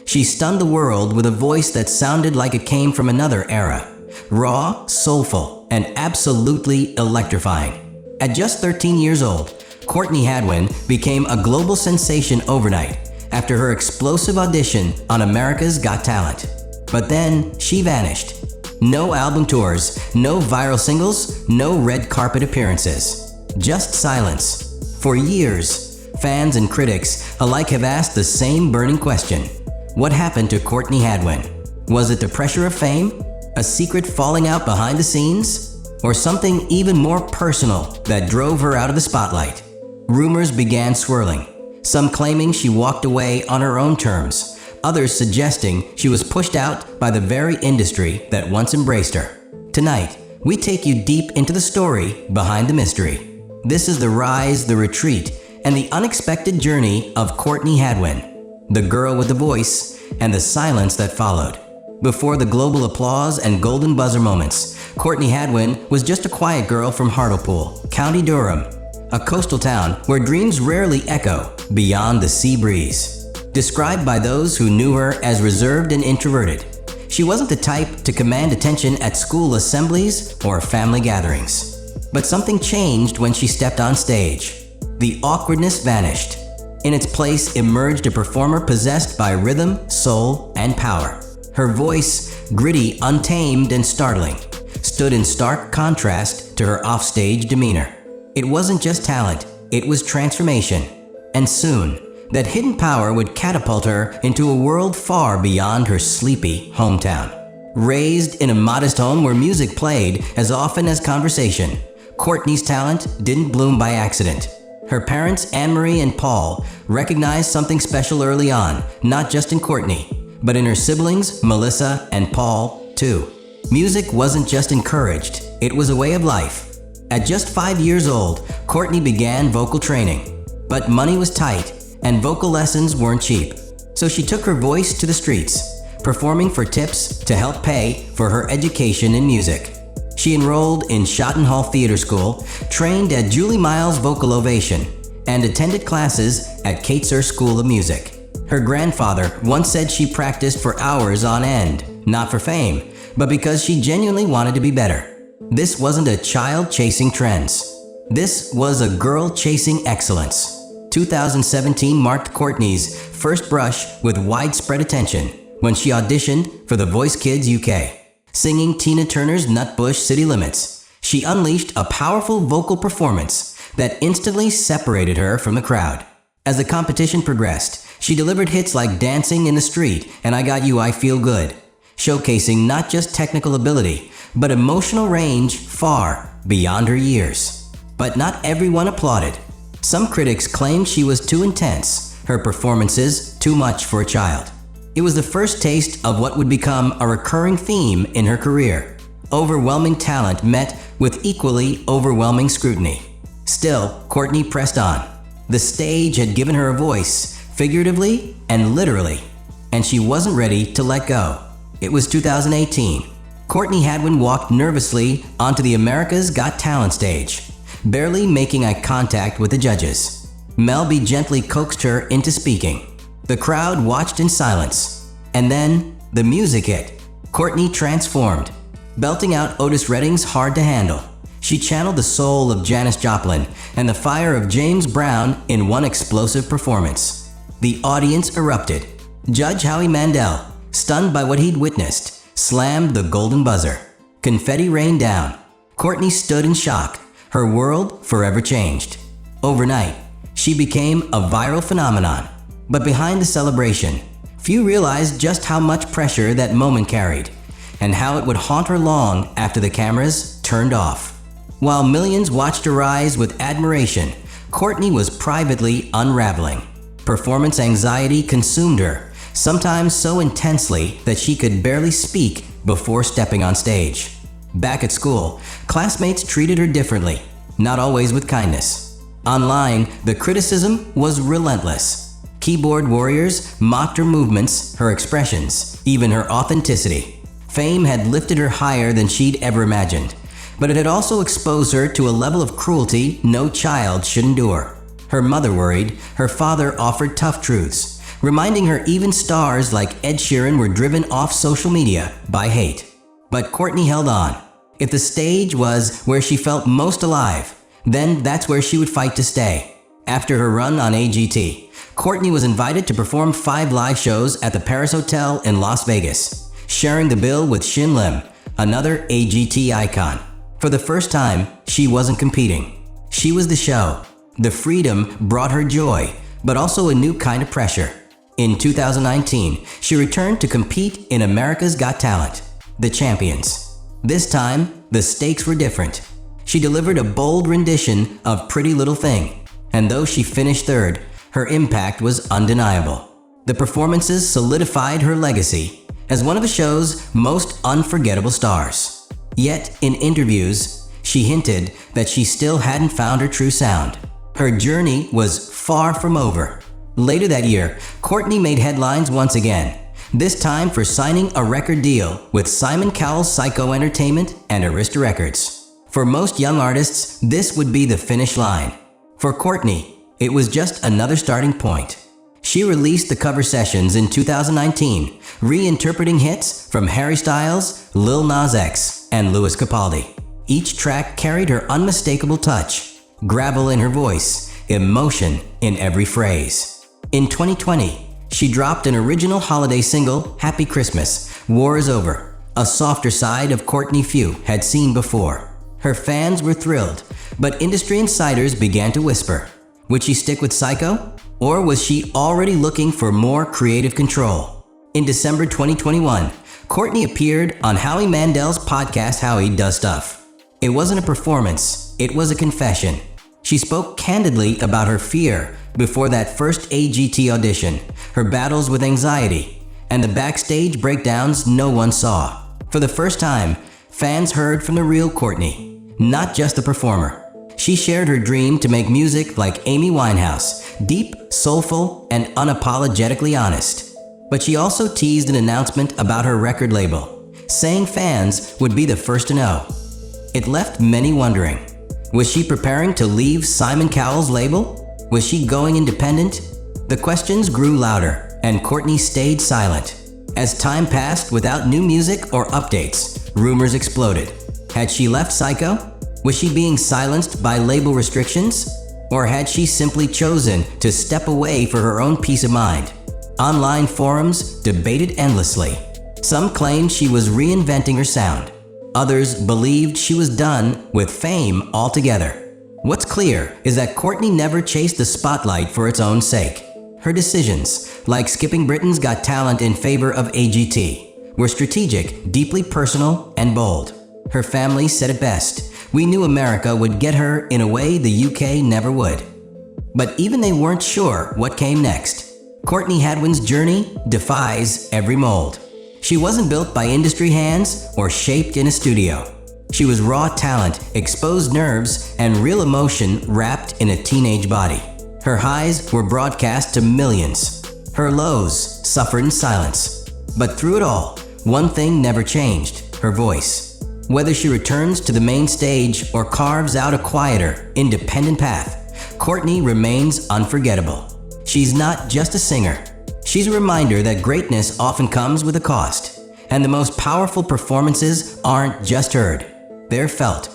She stunned the world with a voice that sounded like it came from another era. Raw, soulful, and absolutely electrifying. At just 13 years old, Courtney Hadwin became a global sensation overnight after her explosive audition on America's Got Talent. But then she vanished. No album tours, no viral singles, no red carpet appearances. Just silence. For years, fans and critics alike have asked the same burning question. What happened to Courtney Hadwin? Was it the pressure of fame? A secret falling out behind the scenes? Or something even more personal that drove her out of the spotlight? Rumors began swirling, some claiming she walked away on her own terms, others suggesting she was pushed out by the very industry that once embraced her. Tonight, we take you deep into the story behind the mystery. This is the rise, the retreat, and the unexpected journey of Courtney Hadwin, the girl with the voice, and the silence that followed. Before the global applause and golden buzzer moments, Courtney Hadwin was just a quiet girl from Hartlepool, County Durham, a coastal town where dreams rarely echo beyond the sea breeze. Described by those who knew her as reserved and introverted, she wasn't the type to command attention at school assemblies or family gatherings. But something changed when she stepped on stage. The awkwardness vanished. In its place emerged a performer possessed by rhythm, soul, and power. Her voice, gritty, untamed, and startling, stood in stark contrast to her offstage demeanor. It wasn't just talent, it was transformation. And soon, that hidden power would catapult her into a world far beyond her sleepy hometown. Raised in a modest home where music played as often as conversation, Courtney's talent didn't bloom by accident. Her parents, Anne-Marie and Paul, recognized something special early on, not just in Courtney, but in her siblings, Melissa and Paul, too. Music wasn't just encouraged, it was a way of life. At just 5 years old, Courtney began vocal training. But money was tight, and vocal lessons weren't cheap. So she took her voice to the streets, performing for tips to help pay for her education in music. She enrolled in Shotton Hall Theatre School, trained at Julie Miles Vocal Ovation, and attended classes at Kateser School of Music. Her grandfather once said she practiced for hours on end, not for fame, but because she genuinely wanted to be better. This wasn't a child chasing trends. This was a girl chasing excellence. 2017 marked Courtney's first brush with widespread attention when she auditioned for The Voice Kids UK. Singing Tina Turner's Nutbush City Limits, she unleashed a powerful vocal performance that instantly separated her from the crowd. As the competition progressed, she delivered hits like Dancing in the Street and I Got You, I Feel Good, showcasing not just technical ability, but emotional range far beyond her years. But not everyone applauded. Some critics claimed she was too intense, her performances too much for a child. It was the first taste of what would become a recurring theme in her career. Overwhelming talent met with equally overwhelming scrutiny. Still, Courtney pressed on. The stage had given her a voice, figuratively and literally, and she wasn't ready to let go. It was 2018. Courtney Hadwin walked nervously onto the America's Got Talent stage, barely making eye contact with the judges. Mel B gently coaxed her into speaking. The crowd watched in silence. And then, the music hit. Courtney transformed. Belting out Otis Redding's Hard to Handle, she channeled the soul of Janis Joplin and the fire of James Brown in one explosive performance. The audience erupted. Judge Howie Mandel, stunned by what he'd witnessed, slammed the golden buzzer. Confetti rained down. Courtney stood in shock. Her world forever changed. Overnight, she became a viral phenomenon. But behind the celebration, few realized just how much pressure that moment carried, and how it would haunt her long after the cameras turned off. While millions watched her rise with admiration, Courtney was privately unraveling. Performance anxiety consumed her, sometimes so intensely that she could barely speak before stepping on stage. Back at school, classmates treated her differently, not always with kindness. Online, the criticism was relentless. Keyboard warriors mocked her movements, her expressions, even her authenticity. Fame had lifted her higher than she'd ever imagined, but it had also exposed her to a level of cruelty no child should endure. Her mother worried, her father offered tough truths, reminding her even stars like Ed Sheeran were driven off social media by hate. But Courtney held on. If the stage was where she felt most alive, then that's where she would fight to stay. After her run on AGT, Courtney was invited to perform 5 live shows at the Paris Hotel in Las Vegas, sharing the bill with Shin Lim, another AGT icon. For the first time, she wasn't competing. She was the show. The freedom brought her joy, but also a new kind of pressure. In 2019, she returned to compete in America's Got Talent, The Champions. This time, the stakes were different. She delivered a bold rendition of Pretty Little Thing, and though she finished third, her impact was undeniable. The performances solidified her legacy as one of the show's most unforgettable stars. Yet, in interviews, she hinted that she still hadn't found her true sound. Her journey was far from over. Later that year, Courtney made headlines once again, this time for signing a record deal with Simon Cowell's Psycho Entertainment and Arista Records. For most young artists, this would be the finish line. For Courtney, it was just another starting point. She released the cover sessions in 2019, reinterpreting hits from Harry Styles, Lil Nas X, and Lewis Capaldi. Each track carried her unmistakable touch, gravel in her voice, emotion in every phrase. In 2020, she dropped an original holiday single, Happy Christmas, War Is Over, a softer side of Courtney few had seen before. Her fans were thrilled, but industry insiders began to whisper. Would she stick with Psycho? Or was she already looking for more creative control? In December 2021, Courtney appeared on Howie Mandel's podcast Howie Does Stuff. It wasn't a performance, it was a confession. She spoke candidly about her fear before that first AGT audition, her battles with anxiety, and the backstage breakdowns no one saw. For the first time, fans heard from the real Courtney, not just the performer. She shared her dream to make music like Amy Winehouse, deep, soulful, and unapologetically honest. But she also teased an announcement about her record label, saying fans would be the first to know. It left many wondering. Was she preparing to leave Simon Cowell's label? Was she going independent? The questions grew louder, and Courtney stayed silent. As time passed without new music or updates, rumors exploded. Had she left Psycho? Was she being silenced by label restrictions? Or had she simply chosen to step away for her own peace of mind? Online forums debated endlessly. Some claimed she was reinventing her sound. Others believed she was done with fame altogether. What's clear is that Courtney never chased the spotlight for its own sake. Her decisions, like skipping Britain's Got Talent in favor of AGT, were strategic, deeply personal, and bold. Her family said it best. We knew America would get her in a way the UK never would. But even they weren't sure what came next. Courtney Hadwin's journey defies every mold. She wasn't built by industry hands or shaped in a studio. She was raw talent, exposed nerves, and real emotion wrapped in a teenage body. Her highs were broadcast to millions. Her lows suffered in silence. But through it all, one thing never changed: her voice. Whether she returns to the main stage or carves out a quieter, independent path, Courtney remains unforgettable. She's not just a singer. She's a reminder that greatness often comes with a cost, and the most powerful performances aren't just heard, they're felt.